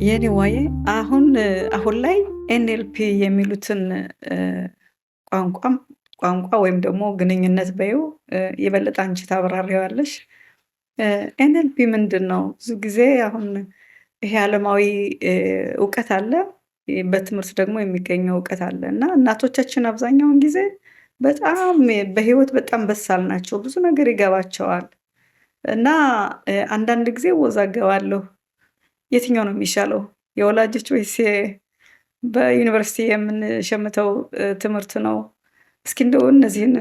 የኔዋዬ አሁን ላይ ኤንኤልፒ የሚሉትን ቋንቋ ወይም ደግሞ ግንኙነት በይው የበለጠ አንቺ ታብራሪዋለሽ። ኤንኤልፒ ምንድን ነው? ብዙ ጊዜ አሁን ይሄ ዓለማዊ እውቀት አለ፣ በትምህርት ደግሞ የሚገኘው እውቀት አለ እና እናቶቻችን አብዛኛውን ጊዜ በጣም በህይወት በጣም በሳል ናቸው፣ ብዙ ነገር ይገባቸዋል እና አንዳንድ ጊዜ እወዛገባለሁ። የትኛው ነው የሚሻለው? የወላጆች ወይስ በዩኒቨርሲቲ የምንሸምተው ትምህርት ነው? እስኪ እንደው እነዚህን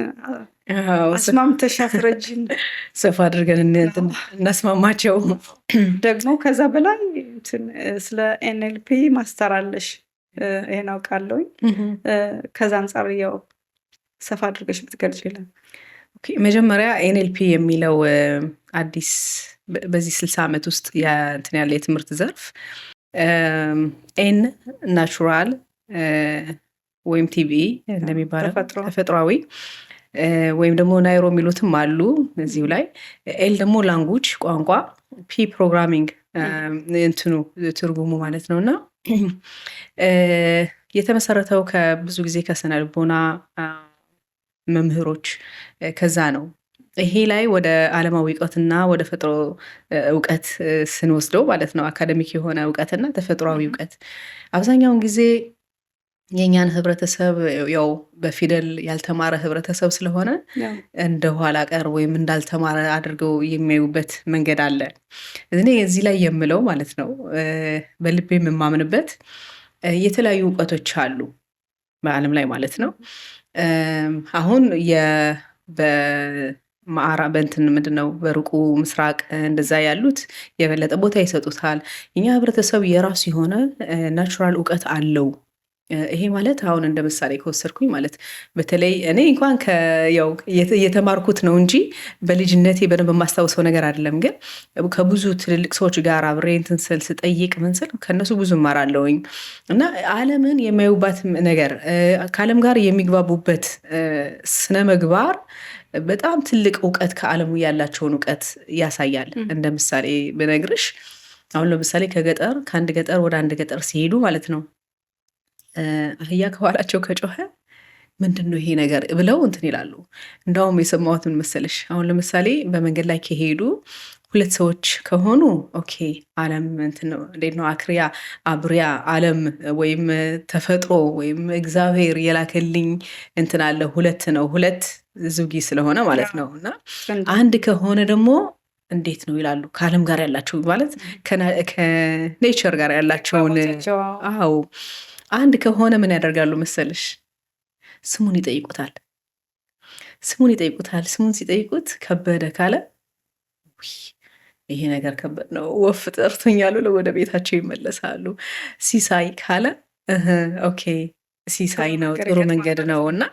አስማምተሽ አስረጂን። ሰፋ አድርገን እናስማማቸው። ደግሞ ከዛ በላይ ስለ ኤንኤልፒ ማስተር አለሽ፣ ይሄን አውቃለሁኝ። ከዛ አንጻር ያው ሰፋ አድርገሽ ብትገልጪልን። መጀመሪያ ኤንኤልፒ የሚለው አዲስ በዚህ 60 ዓመት ውስጥ እንትን ያለ የትምህርት ዘርፍ ኤን ናቹራል ወይም ቲቢኢ እንደሚባለው ተፈጥሯዊ ወይም ደግሞ ናይሮ የሚሉትም አሉ እዚሁ ላይ። ኤል ደግሞ ላንጉጅ ቋንቋ፣ ፒ ፕሮግራሚንግ እንትኑ ትርጉሙ ማለት ነው። እና የተመሰረተው ከብዙ ጊዜ ከስነ ልቦና መምህሮች ከዛ ነው። ይሄ ላይ ወደ ዓለማዊ እውቀትና ወደ ተፈጥሮ እውቀት ስንወስደው ማለት ነው፣ አካደሚክ የሆነ እውቀትና ተፈጥሯዊ እውቀት አብዛኛውን ጊዜ የእኛን ህብረተሰብ ያው በፊደል ያልተማረ ህብረተሰብ ስለሆነ እንደ ኋላ ቀር ወይም እንዳልተማረ አድርገው የሚያዩበት መንገድ አለ። እኔ እዚህ ላይ የምለው ማለት ነው፣ በልቤ የምማምንበት የተለያዩ እውቀቶች አሉ በዓለም ላይ ማለት ነው። አሁን በእንትን ምንድነው በሩቁ ምስራቅ እንደዛ ያሉት የበለጠ ቦታ ይሰጡታል። እኛ ህብረተሰብ የራሱ የሆነ ናቹራል እውቀት አለው። ይሄ ማለት አሁን እንደ ምሳሌ ከወሰድኩኝ ማለት በተለይ እኔ እንኳን የተማርኩት ነው እንጂ በልጅነቴ በደንብ የማስታውሰው ነገር አይደለም። ግን ከብዙ ትልልቅ ሰዎች ጋር አብሬ እንትን ስል ስጠይቅ ምን ስል ከእነሱ ብዙ እማራለሁኝ እና ዓለምን የሚያዩባት ነገር ከዓለም ጋር የሚግባቡበት ስነ ምግባር በጣም ትልቅ እውቀት ከዓለሙ ያላቸውን እውቀት ያሳያል። እንደ ምሳሌ ብነግርሽ አሁን ለምሳሌ ከአንድ ገጠር ወደ አንድ ገጠር ሲሄዱ ማለት ነው አህያ ከኋላቸው ከጮኸ ምንድን ነው ይሄ ነገር ብለው እንትን ይላሉ። እንዳውም የሰማሁትን መሰለሽ፣ አሁን ለምሳሌ በመንገድ ላይ ከሄዱ ሁለት ሰዎች ከሆኑ ኦኬ ዓለም እንትን ነው እንዴት ነው አብሪያ ዓለም ወይም ተፈጥሮ ወይም እግዚአብሔር የላከልኝ እንትን አለ ሁለት ነው፣ ሁለት ዝውጊ ስለሆነ ማለት ነው። እና አንድ ከሆነ ደግሞ እንዴት ነው ይላሉ፣ ከዓለም ጋር ያላቸው ማለት ከኔቸር ጋር ያላቸውን። አዎ አንድ ከሆነ ምን ያደርጋሉ መሰለሽ? ስሙን ይጠይቁታል። ስሙን ሲጠይቁት ከበደ ካለ ይሄ ነገር ከበድ ነው፣ ወፍ ጠርቶኛል ብለው ወደ ቤታቸው ይመለሳሉ። ሲሳይ ካለ ኦኬ ሲሳይ ነው፣ ጥሩ መንገድ ነው። እና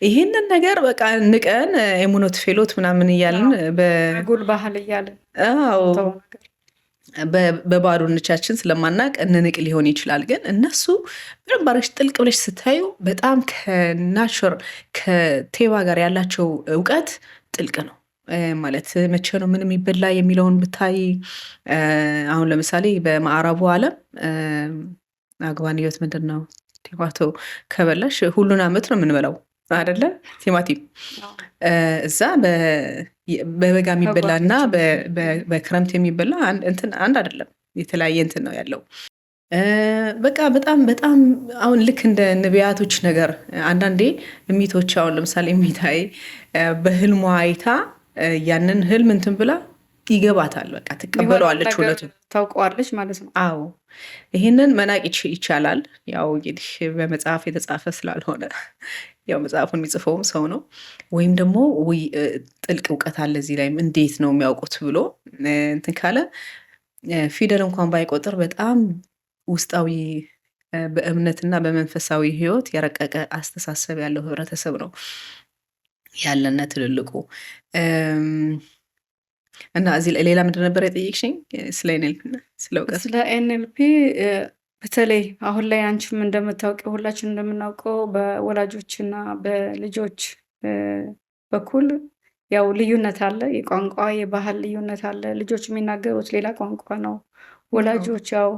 ይህንን ነገር በቃ ንቀን ኤሙኖት ፌሎት ምናምን እያልን በጉል ባህል እያልን በባዶነቻችን ስለማናቅ እንንቅ ሊሆን ይችላል። ግን እነሱ በደንብ አድርገሽ ጥልቅ ብለሽ ስታዩ በጣም ከናቹር ከቴባ ጋር ያላቸው እውቀት ጥልቅ ነው ማለት። መቼ ነው ምን የሚበላ የሚለውን ብታይ አሁን ለምሳሌ በምዕራቡ ዓለም አግባንዮት ምንድን ነው ቲማቶ ከበላሽ ሁሉን ዓመት ነው የምንበላው አይደለ? ቲማቲም እዛ በበጋ የሚበላ እና በክረምት የሚበላ አንድ አይደለም፣ የተለያየ እንትን ነው ያለው። በቃ በጣም አሁን ልክ እንደ ነቢያቶች ነገር አንዳንዴ እሚቶች አሁን ለምሳሌ እሚታይ በህልሟ አይታ ያንን ህልም እንትን ብላ ይገባታል፣ በቃ ትቀበለዋለች፣ እውነቱ ታውቀዋለች ማለት ነው። አዎ ይህንን መናቅ ይቻላል። ያው እንግዲህ በመጽሐፍ የተጻፈ ስላልሆነ ያው መጽሐፉን የሚጽፈውም ሰው ነው፣ ወይም ደግሞ ጥልቅ እውቀት አለ እዚህ ላይም እንዴት ነው የሚያውቁት ብሎ እንትን ካለ ፊደል እንኳን ባይቆጥር በጣም ውስጣዊ በእምነትና በመንፈሳዊ ህይወት የረቀቀ አስተሳሰብ ያለው ህብረተሰብ ነው ያለና ትልልቁ። እና እዚህ ሌላ ምንድን ነበር የጠየቅሽኝ? ስለ ኤንኤልፒ ስለ እውቀት ስለ ኤንኤልፒ በተለይ አሁን ላይ አንቺም እንደምታውቀው ሁላችን እንደምናውቀው በወላጆችና በልጆች በኩል ያው ልዩነት አለ፣ የቋንቋ የባህል ልዩነት አለ። ልጆች የሚናገሩት ሌላ ቋንቋ ነው፣ ወላጆች ያው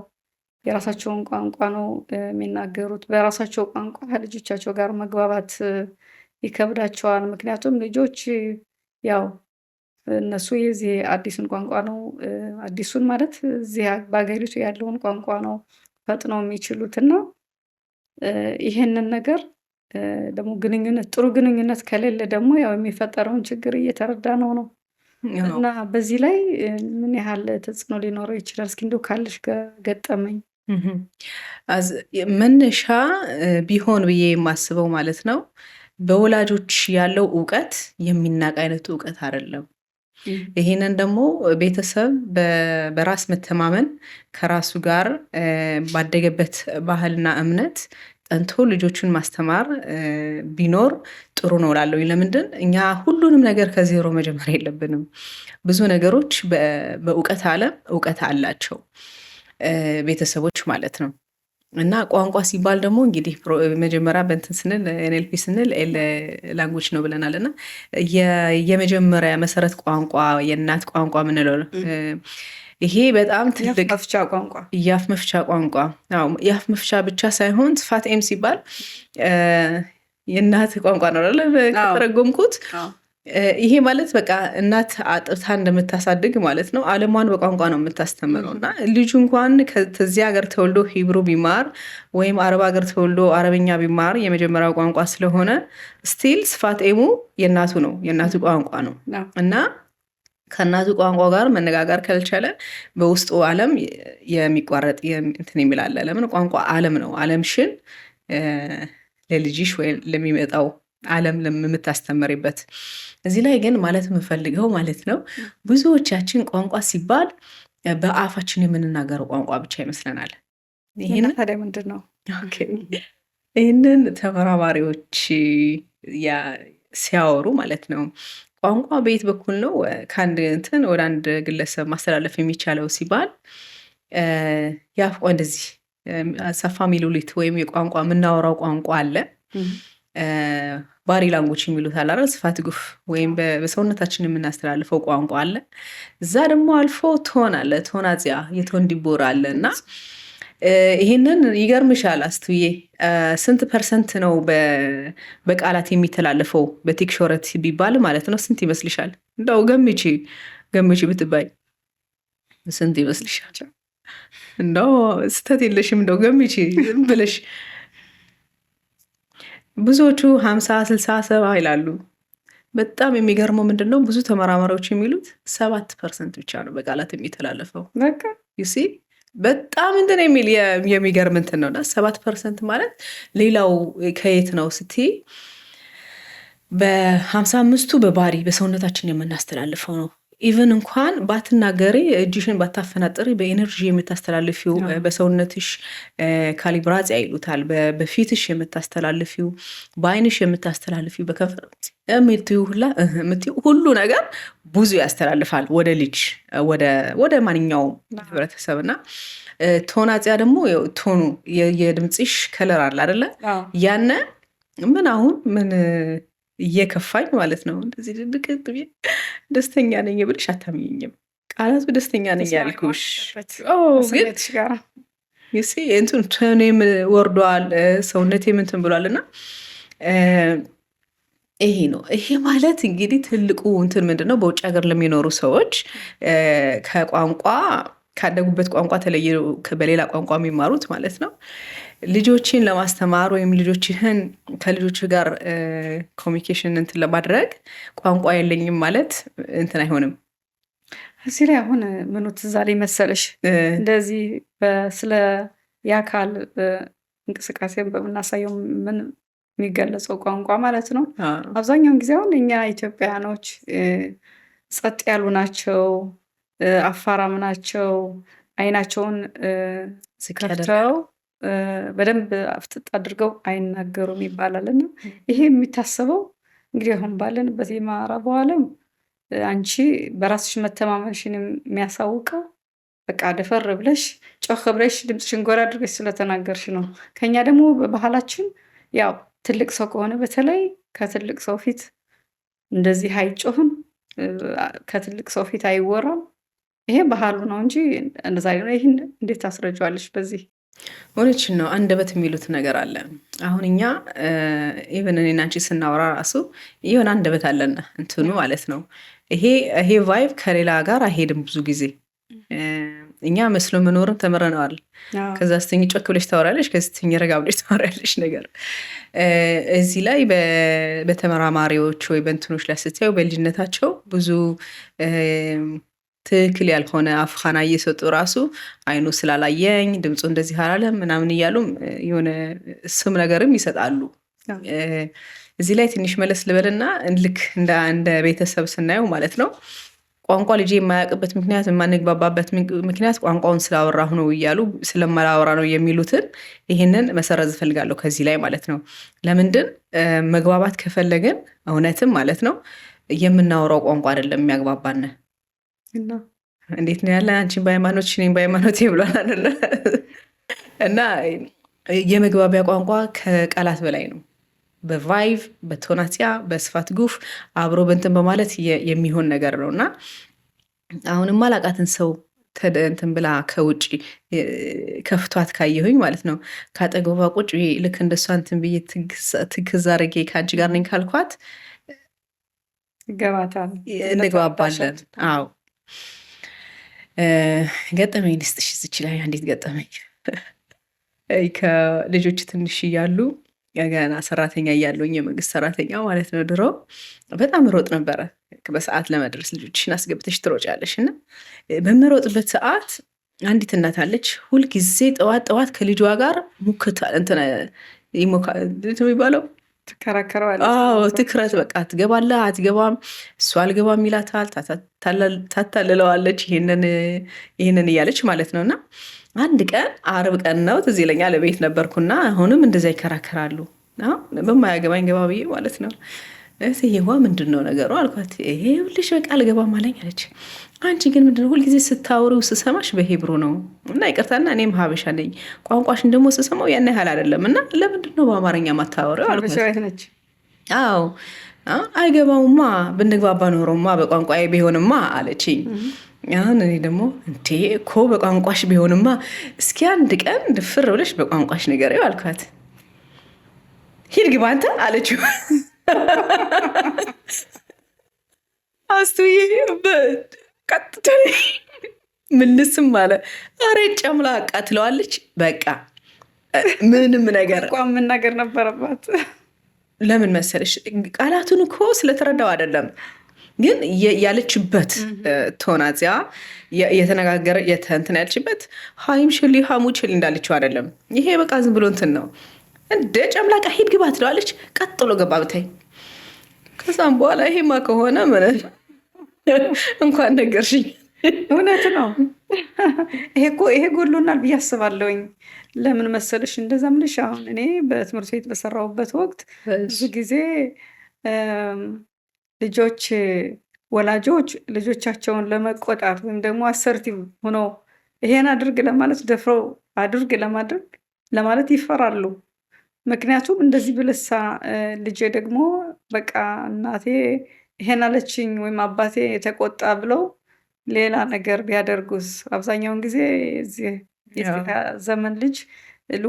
የራሳቸውን ቋንቋ ነው የሚናገሩት። በራሳቸው ቋንቋ ከልጆቻቸው ጋር መግባባት ይከብዳቸዋል። ምክንያቱም ልጆች ያው እነሱ የዚህ አዲሱን ቋንቋ ነው አዲሱን ማለት እዚህ በሀገሪቱ ያለውን ቋንቋ ነው ፈጥነው የሚችሉት እና ይሄንን ነገር ደግሞ ግንኙነት ጥሩ ግንኙነት ከሌለ ደግሞ ያው የሚፈጠረውን ችግር እየተረዳነው ነው። እና በዚህ ላይ ምን ያህል ተጽዕኖ ሊኖረው ይችላል? እስኪ እንደው ካለሽ ገጠመኝ። መነሻ ቢሆን ብዬ የማስበው ማለት ነው በወላጆች ያለው እውቀት የሚናቅ አይነት እውቀት አይደለም። ይሄንን ደግሞ ቤተሰብ በራስ መተማመን ከራሱ ጋር ባደገበት ባህልና እምነት ጠንቶ ልጆቹን ማስተማር ቢኖር ጥሩ ነው እላለሁ። ለምንድን እኛ ሁሉንም ነገር ከዜሮ መጀመር የለብንም። ብዙ ነገሮች በእውቀት ዓለም እውቀት አላቸው ቤተሰቦች ማለት ነው። እና ቋንቋ ሲባል ደግሞ እንግዲህ መጀመሪያ በእንትን ስንል ኤንኤልፒ ስንል ላንጉጅ ነው ብለናል። እና የመጀመሪያ መሰረት ቋንቋ የእናት ቋንቋ ምንለው ነው። ይሄ በጣም ትልቅ መፍቻ ቋንቋ የአፍ መፍቻ ቋንቋ የአፍ መፍቻ ብቻ ሳይሆን ስፋት ኤም ሲባል የእናት ቋንቋ ነው ከተረጎምኩት። ይሄ ማለት በቃ እናት አጥብታ እንደምታሳድግ ማለት ነው። ዓለሟን በቋንቋ ነው የምታስተምረው። እና ልጁ እንኳን ከዚህ ሀገር ተወልዶ ሂብሩ ቢማር ወይም አረብ ሀገር ተወልዶ አረበኛ ቢማር የመጀመሪያው ቋንቋ ስለሆነ ስቲል ስፋት ኤሙ የእናቱ ነው፣ የእናቱ ቋንቋ ነው። እና ከእናቱ ቋንቋ ጋር መነጋገር ካልቻለ በውስጡ ዓለም የሚቋረጥ እንትን የሚላለ ለምን ቋንቋ ዓለም ነው። ዓለምሽን ለልጅሽ ወይ ለሚመጣው ዓለም የምታስተምሪበት። እዚህ ላይ ግን ማለት የምፈልገው ማለት ነው ብዙዎቻችን ቋንቋ ሲባል በአፋችን የምንናገረው ቋንቋ ብቻ ይመስለናል። ታዲያ ምንድን ነው? ይህንን ተመራማሪዎች ሲያወሩ ማለት ነው ቋንቋ በየት በኩል ነው ከአንድ እንትን ወደ አንድ ግለሰብ ማስተላለፍ የሚቻለው ሲባል የአፍ እንደዚህ ሰፋ ሚሉሊት ወይም የቋንቋ የምናወራው ቋንቋ አለ። ባሪ ላንጉጅ የሚሉት አለ አይደል? ስፋት ጉፍ ወይም በሰውነታችን የምናስተላልፈው ቋንቋ አለ። እዛ ደግሞ አልፎ ቶን አለ፣ ቶን አጽያ የቶን ዲቦራ አለ። እና ይህንን ይገርምሻል አስቱዬ ስንት ፐርሰንት ነው በቃላት የሚተላለፈው በቲክሾረት ቢባል ማለት ነው ስንት ይመስልሻል? እንደው ገምቺ ብትባይ ስንት ይመስልሻል? እንደው ስተት የለሽም እንደው ገምቺ ብለሽ። ብዙዎቹ 50 60 70 ይላሉ። በጣም የሚገርመው ምንድን ነው ብዙ ተመራማሪዎች የሚሉት 7% ብቻ ነው በቃላት የሚተላለፈው። በቃ ዩሲ በጣም እንትን የሚል የሚገርም እንትን ነው። እና 7% ማለት ሌላው ከየት ነው ስትይ በ55ቱ በባሪ በሰውነታችን የምናስተላልፈው ነው። ኢቨን እንኳን ባትናገሪ እጅሽን ባታፈናጥሪ በኤነርጂ የምታስተላልፊው በሰውነትሽ ካሊብራጽያ ይሉታል። በፊትሽ የምታስተላልፊው፣ በአይንሽ የምታስተላልፊው፣ በከንፈር የምትይው ሁሉ ነገር ብዙ ያስተላልፋል ወደ ልጅ ወደ ማንኛውም ህብረተሰብ። እና ቶናጽያ ደግሞ ቶኑ የድምፅሽ ከለር አለ አይደለ? ያነ ምን እየከፋኝ ማለት ነው እንደዚህ ድቅቅ ደስተኛ ነኝ ብልሽ አታምኝም። ቃላቱ ደስተኛ ነኝ ያልኩሽ እንትን ቶኔም ወርዷል፣ ሰውነቴም እንትን ብሏል። እና ይሄ ነው። ይሄ ማለት እንግዲህ ትልቁ እንትን ምንድን ነው በውጭ ሀገር ለሚኖሩ ሰዎች ከቋንቋ ካደጉበት ቋንቋ ተለየ በሌላ ቋንቋ የሚማሩት ማለት ነው ልጆችን ለማስተማር ወይም ልጆችህን ከልጆች ጋር ኮሚኒኬሽን እንትን ለማድረግ ቋንቋ የለኝም ማለት እንትን አይሆንም። እዚህ ላይ አሁን ምኑ ትዝ አለኝ መሰለሽ እንደዚህ ስለ የአካል እንቅስቃሴን በምናሳየው ምን የሚገለጸው ቋንቋ ማለት ነው። አብዛኛውን ጊዜ አሁን እኛ ኢትዮጵያውያኖች ጸጥ ያሉ ናቸው፣ አፋራም ናቸው። አይናቸውን ከፍተው በደንብ አፍጥጥ አድርገው አይናገሩም ይባላል። እና ይሄ የሚታሰበው እንግዲህ አሁን ባለንበት የምዕራቡ ዓለም አንቺ በራስሽ መተማመንሽን የሚያሳውቀው በቃ ደፈር ብለሽ ጮህ ብለሽ ድምፅሽን ጎራ አድርገሽ ስለተናገርሽ ነው። ከኛ ደግሞ በባህላችን ያው ትልቅ ሰው ከሆነ በተለይ ከትልቅ ሰው ፊት እንደዚህ አይጮህም፣ ከትልቅ ሰው ፊት አይወራም። ይሄ ባህሉ ነው እንጂ እንደዛ ይሄን እንዴት ታስረጃዋለሽ በዚህ? እውነትሽን ነው። አንደበት የሚሉት ነገር አለ። አሁን እኛ ኢቨን እኔና አንቺ ስናወራ ራሱ የሆነ አንደበት አለና እንትኑ ማለት ነው። ይሄ ቫይብ ከሌላ ጋር አይሄድም። ብዙ ጊዜ እኛ መስሎ መኖርን ተምረነዋል። ከዛ ስትኝ ጮክ ብለሽ ታወራለሽ፣ ከዚ ስትኝ ረጋ ብለሽ ታወራለሽ ነገር እዚህ ላይ በተመራማሪዎች ወይ በእንትኖች ላይ ስታዩ በልጅነታቸው ብዙ ትክክል ያልሆነ አፍኻና እየሰጡ ራሱ አይኑ ስላላየኝ ድምፁ እንደዚህ አላለም ምናምን እያሉም የሆነ ስም ነገርም ይሰጣሉ። እዚህ ላይ ትንሽ መለስ ልበልና ልክ እንደ ቤተሰብ ስናየው ማለት ነው ቋንቋ ልጄ የማያውቅበት ምክንያት የማንግባባበት ምክንያት ቋንቋውን ስላወራሁ ነው እያሉ ስለማላወራ ነው የሚሉትን ይህንን መሰረዝ እፈልጋለሁ ከዚህ ላይ ማለት ነው። ለምንድን መግባባት ከፈለግን እውነትም ማለት ነው የምናወራው ቋንቋ አይደለም የሚያግባባን። እንዴት ነው ያለ አንቺን በሃይማኖት እኔን በሃይማኖት ብሏል አይደለ? እና የመግባቢያ ቋንቋ ከቃላት በላይ ነው። በቫይቭ በቶናሲያ በስፋት ጉፍ አብሮ በንትን በማለት የሚሆን ነገር ነው። እና አሁንም ማላቃትን ሰው እንትን ብላ ከውጭ ከፍቷት ካየሁኝ ማለት ነው ከአጠገቧ ቁጭ ልክ እንደሷ እንትን ብዬ ትክዝ አድርጌ ከአንቺ ጋር ነኝ ካልኳት እንግባባለን። አዎ ገጠመኝ ልስጥሽ እዚች ላይ አንዲት ገጠመኝ። ከልጆች ትንሽ እያሉ ገና ሰራተኛ እያለሁኝ የመንግስት ሰራተኛ ማለት ነው ድሮ በጣም ሮጥ ነበረ። በሰዓት ለመድረስ ልጆችሽን አስገብተሽ ትሮጫለሽ እና በምሮጥበት ሰዓት አንዲት እናት አለች ሁልጊዜ ጠዋት ከልጇ ጋር ሙክታ እንትን የሚባለው ትክረት በቃ ትገባለህ አትገባም፣ እሱ አልገባም ይላታል፣ ታታልለዋለች ይህንን እያለች ማለት ነው። እና አንድ ቀን አርብ ቀን ነው ትዝ ይለኛል ቤት ነበርኩና አሁንም እንደዛ ይከራከራሉ በማያገባኝ ገባ ብዬ ማለት ነው። እህትዬዋ ምንድን ነው ነገሩ አልኳት። ይሄ ሁልሽ በቃ አልገባም አለኝ አለች። አንቺ ግን ምንድነው ሁልጊዜ ስታወሪው ስሰማሽ በሂብሩ ነው እና ይቅርታና እኔም ሀበሻ ነኝ ቋንቋሽን ደግሞ ስሰማው ያን ያህል አይደለም እና ለምንድን ነው በአማርኛ ማታወሪው አልኳት። አዎ አይገባውማ ብንግባባ ኖሮማ በቋንቋዬ ቢሆንማ አለችኝ። አሁን እኔ ደግሞ እንዴ እኮ በቋንቋሽ ቢሆንማ እስኪ አንድ ቀን ድፍር ብለሽ በቋንቋሽ ንገሪው አልኳት። ሂድ ግባ አንተ አለችው። አስቱዬ ቀጥታ ምንስም አለ። ኧረ ጨምላቃ ትለዋለች። በቃ ምንም ነገር መናገር ነበረባት። ለምን መሰለሽ ቃላቱን እኮ ስለተረዳው አይደለም ግን ያለችበት ቶናዚያ የተነጋገረ የተንትን ያለችበት ሀይም ሽሊ ሀሙ ችል እንዳለችው አይደለም። ይሄ በቃ ዝም ብሎ እንትን ነው። እንደ ጨምላቃ ሂድ ግባ ትለዋለች። ቀጥሎ ገባ ብታይ። ከዛም በኋላ ይሄማ ከሆነ ምን እንኳን ነገርሽኝ። እውነት ነው። ይሄ ጎሎናል ብዬ አስባለሁኝ። ለምን መሰለሽ እንደዛ ምልሽ አሁን እኔ በትምህርት ቤት በሰራሁበት ወቅት ብዙ ጊዜ ወላጆች ልጆቻቸውን ለመቆጣት ወይም ደግሞ አሰርቲቭ ሆኖ ይሄን አድርግ ለማለት ደፍረው አድርግ ለማለት ይፈራሉ። ምክንያቱም እንደዚህ ብልሳ ልጄ ደግሞ በቃ እናቴ ይሄን አለችኝ ወይም አባቴ የተቆጣ ብለው ሌላ ነገር ቢያደርጉስ። አብዛኛውን ጊዜ እዚህ ዘመን ልጅ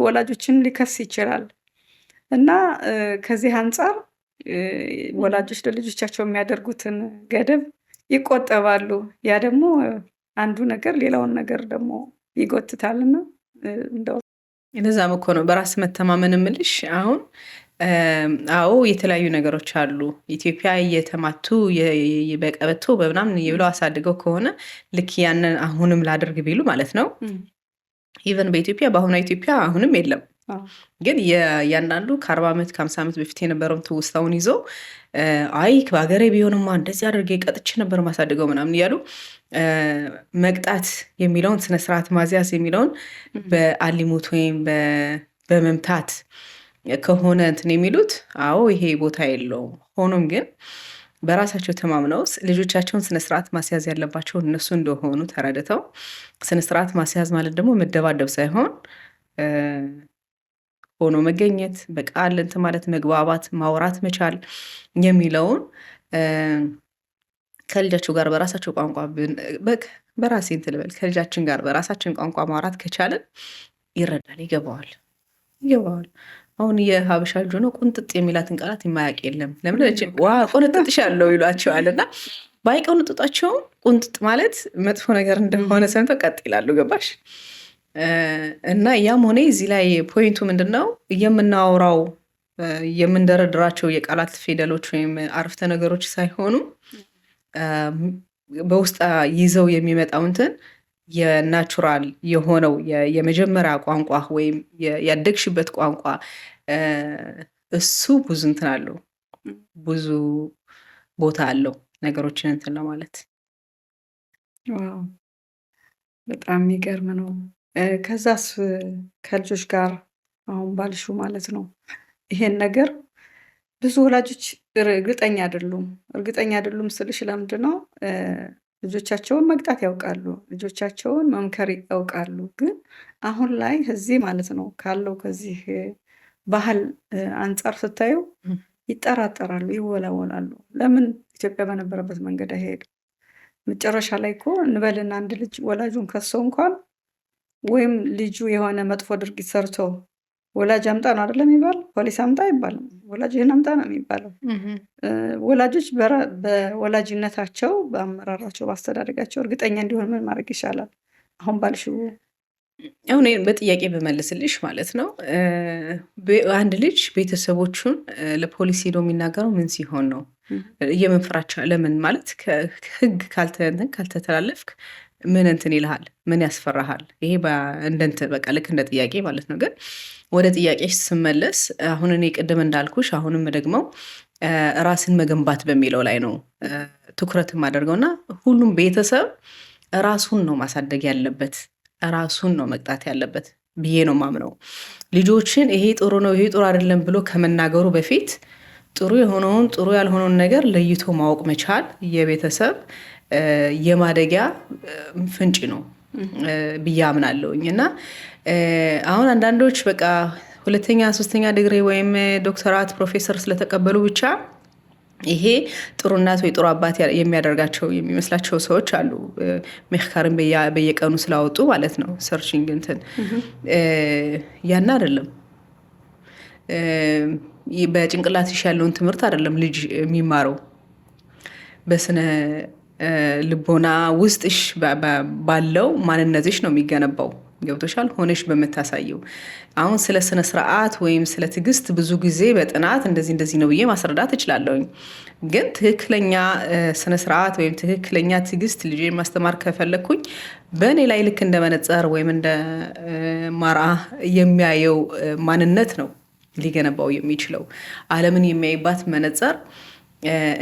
ወላጆችን ሊከስ ይችላል እና ከዚህ አንጻር ወላጆች ለልጆቻቸው የሚያደርጉትን ገደብ ይቆጠባሉ። ያ ደግሞ አንዱ ነገር ሌላውን ነገር ደግሞ ይጎትታልና እንደው እነዛም እኮ ነው በራስ መተማመን ምልሽ። አሁን አዎ የተለያዩ ነገሮች አሉ። ኢትዮጵያ እየተማቱ በቀበቶ በምናምን ብለው አሳድገው ከሆነ ልክ ያንን አሁንም ላድርግ ቢሉ ማለት ነው። ኢቨን በኢትዮጵያ በአሁኗ ኢትዮጵያ አሁንም የለም ግን እያንዳንዱ ከ40 ዓመት ከ50 ዓመት በፊት የነበረውን ትውስታውን ይዞ አይ በሀገሬ ቢሆንማ እንደዚህ አድርጌ ቀጥቼ ነበር ማሳድገው ምናምን እያሉ መቅጣት የሚለውን ስነስርዓት ማዝያዝ የሚለውን በአሊሙት ወይም በመምታት ከሆነ እንትን የሚሉት አዎ ይሄ ቦታ የለውም። ሆኖም ግን በራሳቸው ተማምነው ልጆቻቸውን ስነስርዓት ማስያዝ ያለባቸው እነሱ እንደሆኑ ተረድተው ስነስርዓት ማስያዝ ማለት ደግሞ መደባደብ ሳይሆን ሆኖ መገኘት በቃል እንትን ማለት መግባባት ማውራት መቻል የሚለውን ከልጃቸው ጋር በራሳቸው ቋንቋ በራሴ እንትን ልበል ከልጃችን ጋር በራሳችን ቋንቋ ማውራት ከቻልን ይረዳል፣ ይገባዋል። አሁን የሀበሻ ልጅ ሆኖ ቁንጥጥ የሚላትን ቃላት የማያውቅ የለም። ለምን ዋ ቆነጥጥሻለሁ ይሏቸዋል። እና ባይቆነጥጣቸውም ቁንጥጥ ማለት መጥፎ ነገር እንደሆነ ሰምተው ቀጥ ይላሉ። ገባሽ? እና ያም ሆነ እዚህ ላይ ፖይንቱ ምንድን ነው? የምናወራው የምንደረድራቸው የቃላት ፊደሎች ወይም አረፍተ ነገሮች ሳይሆኑ በውስጥ ይዘው የሚመጣው እንትን የናቹራል የሆነው የመጀመሪያ ቋንቋ ወይም ያደግሽበት ቋንቋ እሱ ብዙ እንትን አለው፣ ብዙ ቦታ አለው ነገሮችን እንትን ለማለት። ዋው በጣም የሚገርም ነው። ከዛስ ከልጆች ጋር አሁን ባልሹ ማለት ነው ይሄን ነገር ብዙ ወላጆች እርግጠኛ አይደሉም ስልሽ ለምንድን ነው ልጆቻቸውን መቅጣት ያውቃሉ፣ ልጆቻቸውን መምከር ያውቃሉ። ግን አሁን ላይ እዚህ ማለት ነው ካለው ከዚህ ባህል አንጻር ስታዩ ይጠራጠራሉ፣ ይወላወላሉ። ለምን ኢትዮጵያ በነበረበት መንገድ አይሄድም? መጨረሻ ላይ እኮ እንበልና አንድ ልጅ ወላጁን ከሰው እንኳን ወይም ልጁ የሆነ መጥፎ ድርጊት ሰርቶ ወላጅ አምጣ ነው አይደለም የሚባለው፣ ፖሊስ አምጣ አይባልም። ወላጅ ይህን አምጣ ነው የሚባለው። ወላጆች በወላጅነታቸው፣ በአመራራቸው፣ በአስተዳደጋቸው እርግጠኛ እንዲሆን ምን ማድረግ ይሻላል? አሁን ባልሽው አሁን በጥያቄ በመልስልሽ ማለት ነው አንድ ልጅ ቤተሰቦቹን ለፖሊስ ሄዶ የሚናገረው ምን ሲሆን ነው? የመንፍራቻ ለምን ማለት ከህግ ካልተተላለፍክ ምን እንትን ይልሃል? ምን ያስፈራሃል? ይሄ እንደንትን በቃ ልክ እንደ ጥያቄ ማለት ነው። ግን ወደ ጥያቄ ስመለስ አሁን እኔ ቅድም እንዳልኩሽ አሁንም ደግሞ ራስን መገንባት በሚለው ላይ ነው ትኩረት የማደርገው እና ሁሉም ቤተሰብ ራሱን ነው ማሳደግ ያለበት፣ ራሱን ነው መቅጣት ያለበት ብዬ ነው ማምነው። ልጆችን ይሄ ጥሩ ነው ይሄ ጥሩ አይደለም ብሎ ከመናገሩ በፊት ጥሩ የሆነውን ጥሩ ያልሆነውን ነገር ለይቶ ማወቅ መቻል የቤተሰብ የማደጊያ ፍንጭ ነው ብዬ አምናለሁኝ። እና አሁን አንዳንዶች በቃ 2ኛ 3ኛ ዲግሪ ወይም ዶክተራት ፕሮፌሰር ስለተቀበሉ ብቻ ይሄ ጥሩ እናት ወይ ጥሩ አባት የሚያደርጋቸው የሚመስላቸው ሰዎች አሉ። ሜካርን በየቀኑ ስላወጡ ማለት ነው ሰርችንግ እንትን ያን አይደለም። በጭንቅላትሽ ያለውን ትምህርት አይደለም ልጅ የሚማረው፣ በስነ ልቦና ውስጥሽ ባለው ማንነትሽ ነው የሚገነባው። ገብቶሻል? ሆነሽ በምታሳየው። አሁን ስለ ስነ ስርዓት ወይም ስለ ትዕግስት ብዙ ጊዜ በጥናት እንደዚህ ነው ብዬ ማስረዳት እችላለሁኝ። ግን ትክክለኛ ስነ ስርዓት ወይም ትክክለኛ ትዕግስት ልጅ ማስተማር ከፈለግኩኝ በእኔ ላይ ልክ እንደ መነጽር ወይም እንደ ማርአ የሚያየው ማንነት ነው ሊገነባው የሚችለው። ዓለምን የሚያይባት መነጽር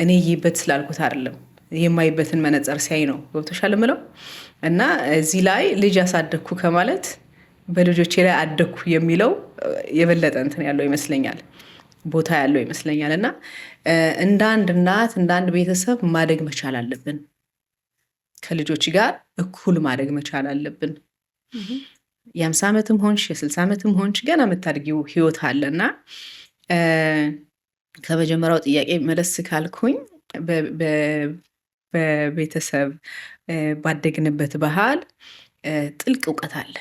እኔ ይበት ስላልኩት አይደለም፣ የማይበትን መነጽር ሲያይ ነው። ገብቶሻል ምለው እና እዚህ ላይ ልጅ አሳደግኩ ከማለት በልጆቼ ላይ አደግኩ የሚለው የበለጠ እንትን ያለው ይመስለኛል፣ ቦታ ያለው ይመስለኛል። እና እንደ አንድ እናት እንደ አንድ ቤተሰብ ማደግ መቻል አለብን። ከልጆች ጋር እኩል ማደግ መቻል አለብን። የ50 ዓመትም ሆንሽ የ60 ዓመትም ሆንሽ ገና የምታድጊው ህይወት አለና ከመጀመሪያው ጥያቄ መለስ ካልኩኝ በቤተሰብ ባደግንበት ባህል ጥልቅ እውቀት አለ።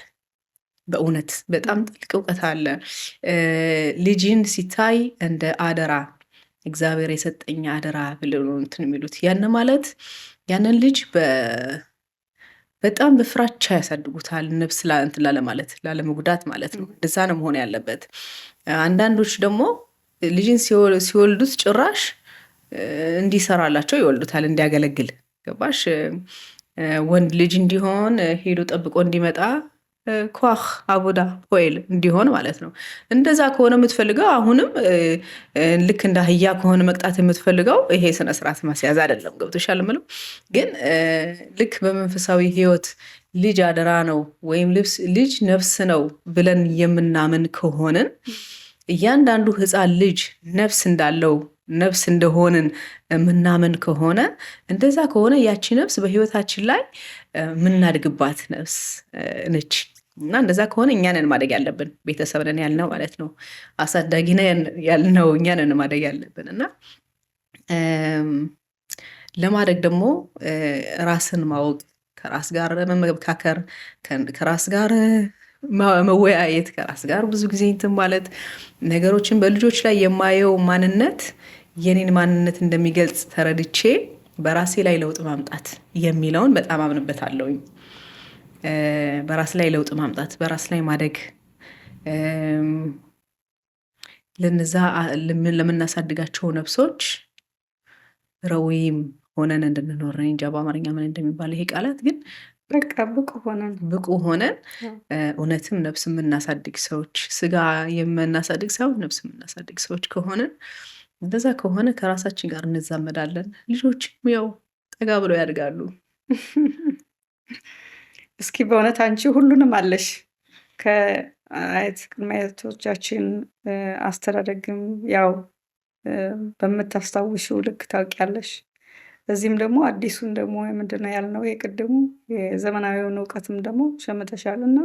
በእውነት በጣም ጥልቅ እውቀት አለ። ልጅን ሲታይ እንደ አደራ እግዚአብሔር የሰጠኝ አደራ ብለው እንትን የሚሉት ያን ማለት ያንን ልጅ በጣም በፍራቻ ያሳድጉታል። ነፍስ እንትን ላለማለት ላለመጉዳት ማለት ነው። እንደዛ ነው መሆን ያለበት። አንዳንዶች ደግሞ ልጅን ሲወልዱት ጭራሽ እንዲሰራላቸው ይወልዱታል፣ እንዲያገለግል። ገባሽ? ወንድ ልጅ እንዲሆን ሄዶ ጠብቆ እንዲመጣ ኳህ አቡዳ ፖይል እንዲሆን ማለት ነው። እንደዛ ከሆነ የምትፈልገው አሁንም ልክ እንደ አህያ ከሆነ መቅጣት የምትፈልገው ይሄ ስነስርዓት ማስያዝ አይደለም። ገብቶሻል ምለው። ግን ልክ በመንፈሳዊ ህይወት ልጅ አደራ ነው ወይም ልጅ ነፍስ ነው ብለን የምናምን ከሆንን እያንዳንዱ ህፃን ልጅ ነፍስ እንዳለው ነፍስ እንደሆንን የምናምን ከሆነ እንደዛ ከሆነ ያቺ ነፍስ በህይወታችን ላይ የምናድግባት ነፍስ ነች። እና እንደዛ ከሆነ እኛ ነን ማደግ ያለብን፣ ቤተሰብ ነን ያልነው ማለት ነው። አሳዳጊ ነን ያልነው እኛ ነን ማደግ ያለብን። እና ለማደግ ደግሞ ራስን ማወቅ፣ ከራስ ጋር መመካከር፣ ከራስ ጋር መወያየት ከራስ ጋር ብዙ ጊዜ እንትን ማለት ነገሮችን በልጆች ላይ የማየው ማንነት የኔን ማንነት እንደሚገልጽ ተረድቼ በራሴ ላይ ለውጥ ማምጣት የሚለውን በጣም አምንበታለሁኝ። በራስ ላይ ለውጥ ማምጣት፣ በራስ ላይ ማደግ ለነዛ ለምናሳድጋቸው ነፍሶች ረዊም ሆነን እንድንኖር እንጃ በአማርኛ ምን እንደሚባል ይሄ ቃላት ግን በቃ ብቁ ሆነን እውነትም ነፍስ የምናሳድግ ሰዎች፣ ስጋ የምናሳድግ ሳይሆን ነፍስ የምናሳድግ ሰዎች ከሆነን እንደዛ ከሆነ ከራሳችን ጋር እንዛመዳለን። ልጆችም ያው ጠጋ ብለው ያድጋሉ። እስኪ በእውነት አንቺ ሁሉንም አለሽ ከአያት ቅድመ አያቶቻችን አስተዳደግም ያው በምታስታውሽው ልክ ታውቂያለሽ። እዚህም ደግሞ አዲሱን ደግሞ ምንድነው ያልነው የቅድሙ የዘመናዊውን እውቀትም ደግሞ ሸምተሻልና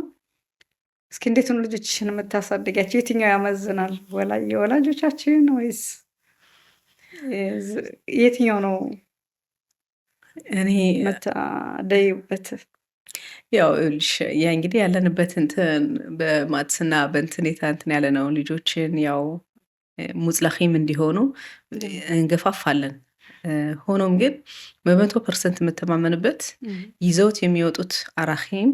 እስኪ እንዴት ነው ልጆችሽን የምታሳድጊያቸው? የትኛው ያመዝናል? የወላጆቻችን ወይስ የትኛው ነው እኔ መታደዩበት? ያው ያ እንግዲህ ያለንበት እንትን በማትስና በእንትኔታ እንትን ያለ ነው። ልጆችን ያው ሙጽለኺም እንዲሆኑ እንገፋፋለን። ሆኖም ግን በ100% የምተማመንበት ይዘውት የሚወጡት አራኺም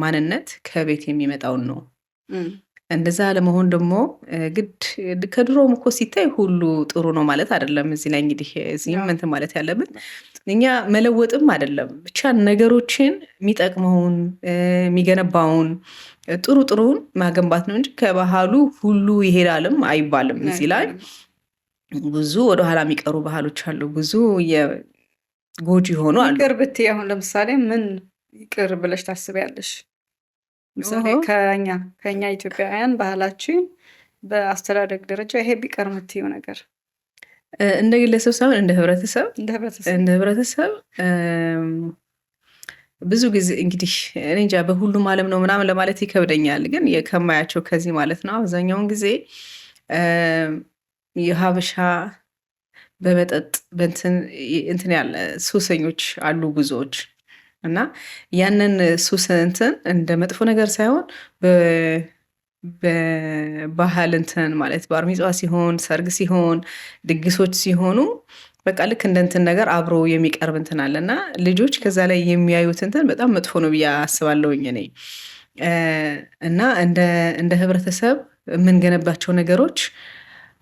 ማንነት ከቤት የሚመጣውን ነው። እንደዛ ለመሆን ደግሞ ግድ ከድሮም እኮ ሲታይ ሁሉ ጥሩ ነው ማለት አይደለም። እዚህ ላይ እንግዲህ እዚህም እንትን ማለት ያለብን እኛ መለወጥም አይደለም ብቻ ነገሮችን የሚጠቅመውን የሚገነባውን ጥሩን ማገንባት ነው እንጂ ከባህሉ ሁሉ ይሄዳልም አይባልም። እዚህ ላይ ብዙ ወደኋላ የሚቀሩ ባህሎች አሉ፣ ብዙ የጎጂ ሆኑ አሉ። ይቅር ብትይ አሁን ለምሳሌ ምን ይቅር ብለሽ ታስቢያለሽ? ምሳሌ ከኛ ኢትዮጵያውያን ባህላችን በአስተዳደግ ደረጃ ይሄ ቢቀር የምትይው ነገር እንደ ግለሰብ ሳይሆን እንደ ህብረተሰብ ብዙ ጊዜ እንግዲህ እኔ እንጃ በሁሉም ዓለም ነው ምናምን ለማለት ይከብደኛል፣ ግን ከማያቸው ከዚህ ማለት ነው አብዛኛውን ጊዜ የሀበሻ በመጠጥ እንትን ያለ ሱሰኞች አሉ ብዙዎች። እና ያንን ሱስ እንትን እንደ መጥፎ ነገር ሳይሆን በባህል እንትን ማለት ባር ሚጽዋ ሲሆን፣ ሰርግ ሲሆን፣ ድግሶች ሲሆኑ በቃ ልክ እንደ እንትን ነገር አብሮ የሚቀርብ እንትን አለ እና ልጆች ከዛ ላይ የሚያዩት እንትን በጣም መጥፎ ነው ብዬ አስባለሁኝ እኔ። እና እንደ ህብረተሰብ የምንገነባቸው ነገሮች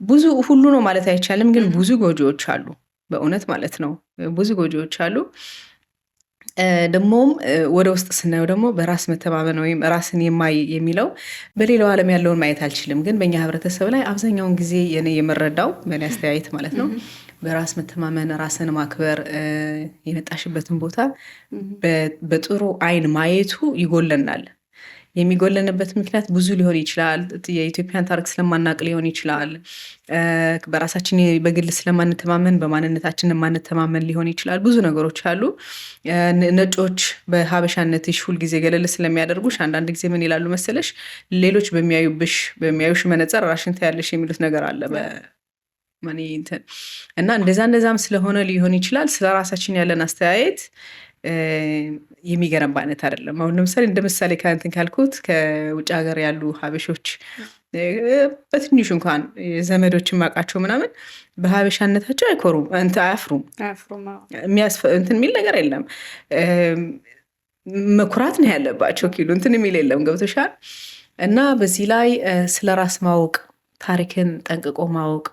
ብዙ ሁሉ ነው ማለት አይቻልም፣ ግን ብዙ ጎጂዎች አሉ በእውነት ማለት ነው። ብዙ ጎጂዎች አሉ። ደግሞም ወደ ውስጥ ስናየው ደግሞ በራስ መተማመን ወይም ራስን የሚለው በሌላው ዓለም ያለውን ማየት አልችልም፣ ግን በእኛ ህብረተሰብ ላይ አብዛኛውን ጊዜ የኔ የምረዳው በእኔ አስተያየት ማለት ነው በራስ መተማመን፣ ራስን ማክበር፣ የመጣሽበትን ቦታ በጥሩ አይን ማየቱ ይጎለናል። የሚጎለንበት ምክንያት ብዙ ሊሆን ይችላል። የኢትዮጵያን ታሪክ ስለማናቅ ሊሆን ይችላል። በራሳችን በግል ስለማንተማመን፣ በማንነታችን የማንተማመን ሊሆን ይችላል። ብዙ ነገሮች አሉ። ነጮች በሀበሻነትሽ ሁልጊዜ ገለል ስለሚያደርጉሽ አንዳንድ ጊዜ ምን ይላሉ መሰለሽ፣ ሌሎች በሚያዩሽ መነጽር ራስሽን ታያለሽ የሚሉት ነገር አለ እና እንደዛም ስለሆነ ሊሆን ይችላል ስለ ራሳችን ያለን አስተያየት የሚገነባ አይነት አይደለም። አሁን ለምሳሌ እንደ ምሳሌ ከእንትን ካልኩት ከውጭ ሀገር ያሉ ሀበሾች በትንሹ እንኳን ዘመዶችን ማውቃቸው ምናምን በሀበሻነታቸው አይኮሩም፣ አያፍሩም። እንትን የሚል ነገር የለም። መኩራት ነው ያለባቸው ኪሉ እንትን የሚል የለም። ገብቶሻል? እና በዚህ ላይ ስለ ራስ ማወቅ፣ ታሪክን ጠንቅቆ ማወቅ፣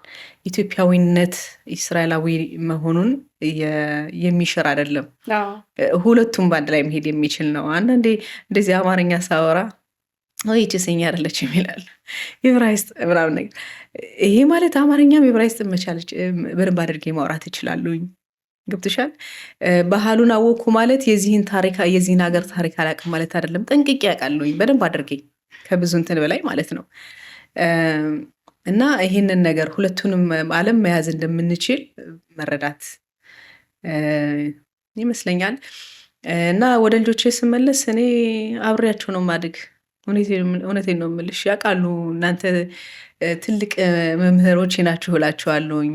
ኢትዮጵያዊነት እስራኤላዊ መሆኑን የሚሽር አይደለም። ሁለቱም በአንድ ላይ መሄድ የሚችል ነው። አንዳንዴ እንደዚህ አማርኛ ሳወራ ይቺ ሴኛ አይደለች የሚላል ዕብራይስጥ ምናምን ነገር። ይሄ ማለት አማርኛም ዕብራይስጥ መቻለች በደንብ አድርጌ ማውራት ይችላሉኝ። ገብቶሻል? ባህሉን አወኩ ማለት የዚህን ሀገር ታሪክ አላውቅም ማለት አይደለም። ጠንቅቄ ያውቃለሁኝ በደንብ አድርጌ ከብዙ እንትን በላይ ማለት ነው። እና ይህንን ነገር ሁለቱንም ዓለም መያዝ እንደምንችል መረዳት ይመስለኛል። እና ወደ ልጆቼ ስመለስ እኔ አብሬያቸው ነው ማድግ። እውነቴን ነው የምልሽ። ያውቃሉ እናንተ ትልቅ መምህሮች ናችሁ እላቸዋለሁኝ።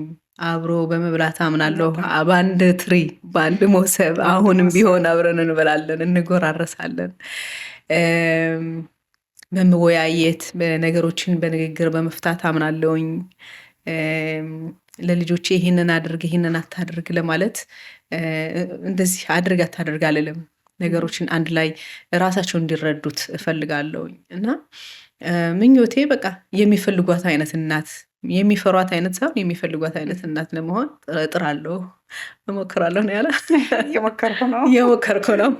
አብሮ በመብላት አምናለሁ። በአንድ ትሪ በአንድ ሞሰብ አሁንም ቢሆን አብረን እንበላለን፣ እንጎራረሳለን። በመወያየት ነገሮችን በንግግር በመፍታት አምናለሁኝ። ለልጆቼ ይህንን አድርግ ይህንን አታድርግ ለማለት እንደዚህ አድርግ አታድርግ አልልም። ነገሮችን አንድ ላይ ራሳቸው እንዲረዱት እፈልጋለሁኝ እና ምኞቴ በቃ የሚፈልጓት አይነት እናት፣ የሚፈሯት አይነት ሳይሆን የሚፈልጓት አይነት እናት ለመሆን እጥራለሁ፣ እሞክራለሁ ነው ያለ። እየሞከርኩ ነው።